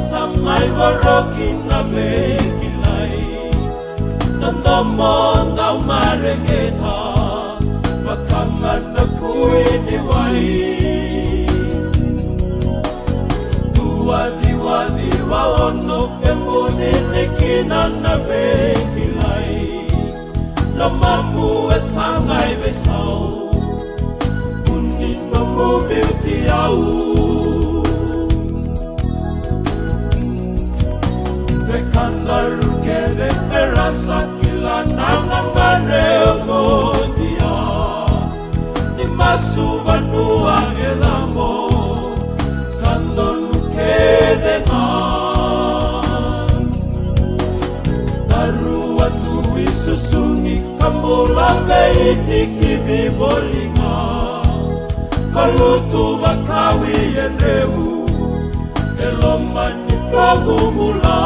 Samay warokin na bekilay Tandaman daw marigeta Pagkangan na kuiniway Duwa-diwa-diwa onok emuninikinan na bekilay Lamamu esangay besaw Kunin mo beauty-aw Kandaru kede perasa kila nangangareo modia Ni masuba nua elamo Sandonu kede na Narua nui susuni Kambula beiti kibibolinga Kalutu bakawi yenrewu Elomani kagumula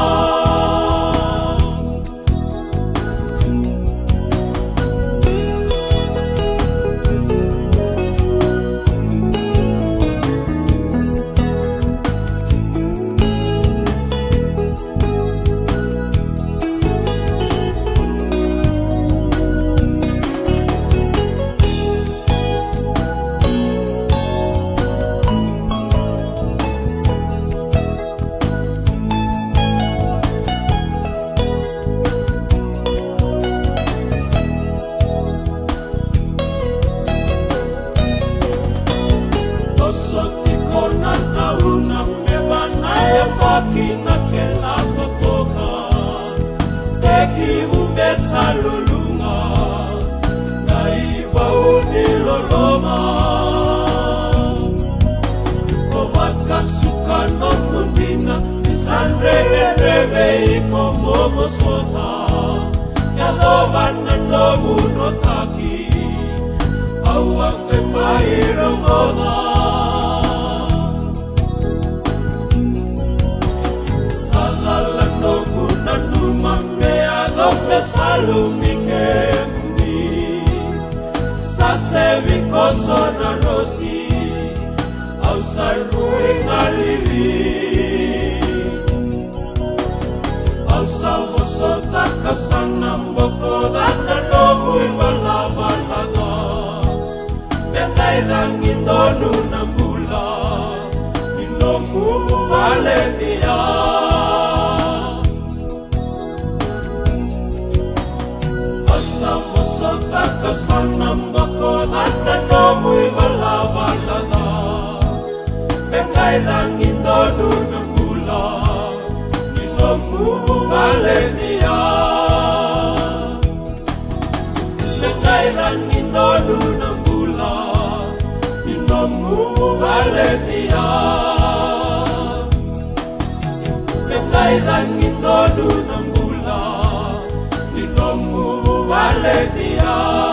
Soti kona tauna mebana ya makina kela kotoka Teki umesa lulunga Naiba uniloloma Kowaka suka no mundina Isanrebe iko mogo sota Yalova na nomu no taki Awang epairo moda Salumikemni Sasevi kosona rosi Au sarui ngalili Au sawosota kasana mboko Dana nomui balabalaga Denai dangin donu nambula Inomu valenia Kasanam bako dana nomui balabalaga Bekai langit donu nambula Inomu valenia Bekai langit donu nambula Inomu valenia Bekai langit donu nambula Inomu valenia